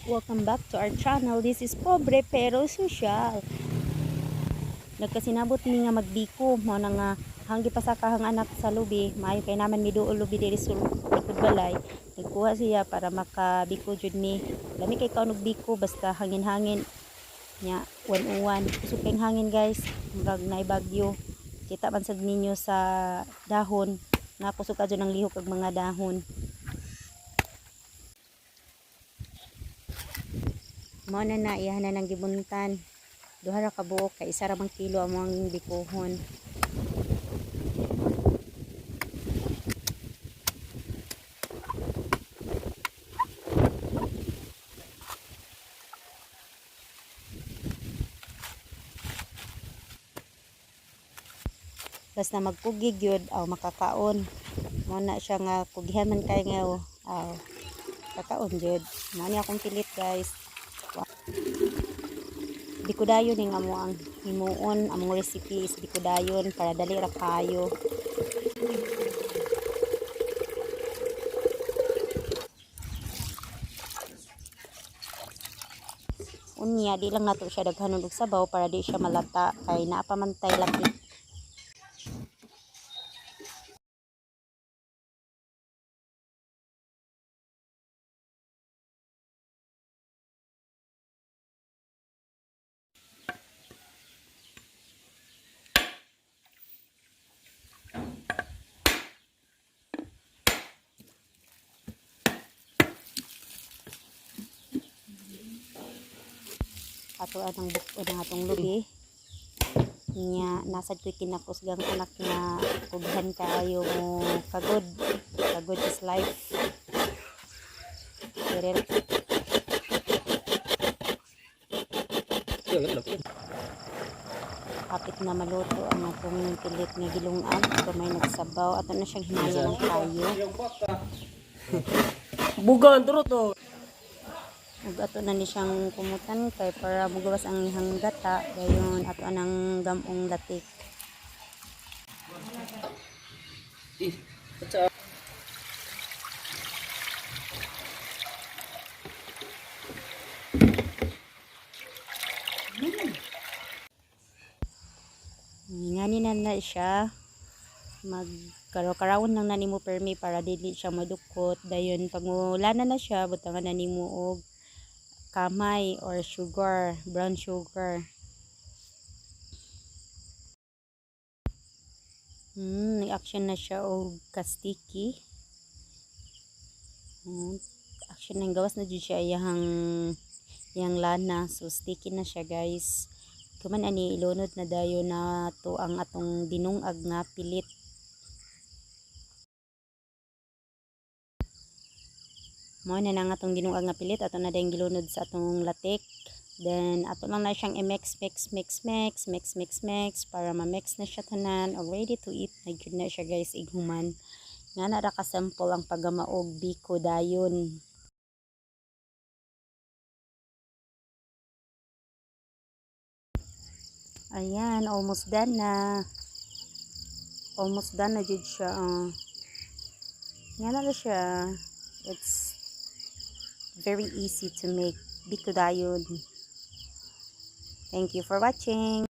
Welcome back to our channel. This is Pobre Pero Social. Nagkasinabot mi nga magbiko mo na nga hanggi pa sa kahang anak sa lubi. Maayo kay naman mi duol lubi diri sa likod balay. Nagkuha siya para makabiko jud mi. Lami kay kaunog biko basta hangin-hangin nya uwan-uwan. Kusog kay hangin guys. Murag nay bagyo. Kita man sad ninyo sa dahon. Nakusog ka ng lihok kag mga dahon. Mao na iyahan na ng gibuntan. Duha ra ka buok kay isa ra mang kilo among bikuhon. Basta magkugig yun aw makakaon. Mao na siya nga kugihan man kay nga aw kakaon jud. Mao ni akong pilit guys. Bikudayon ning amo ang himuon among recipe is bikudayon para dali ra kayo. Unya di lang nato siya daghanon og sabaw para di siya malata kay naa pa man tay lakit. Ato anang bukod ng atong lubi nya nasad ko'y kinakusgang anak nga kughan kaayo mo kagod is life. Kapit na maluto ang atong pilit nga gilungan gamay nagsabaw ato na siyang hinaya ng kayo bugan turo to. ug ato na ni siyang kumutan kay para mugawas ang ihang gata dayon ato anang gamong latik. Ngani na siya magkaraw-karawon lang na nimo permi para dili siya madukot dayon pag mulana na siya butangan na nimo og kamay or sugar, brown sugar. Nag-action na siya og kastiki. Action ng gawas na jud siya yang lana so sticky na siya guys. Kuman ani ilunod na dayon na to ang atong dinungag nga pilit. Mo na nang atong dinungag nga pilit ato na dayong gilunod sa atong latik. Then ato lang na siyang i-mix para ma-mix na siya tanan og ready to eat na gyud na siya guys ighuman. Nga na ra ka sample ang pagamaog biko dayon. Ayan, almost done na. Almost done na jud siya. Nga na ra siya. It's very easy to make biko dayon. Thank you for watching.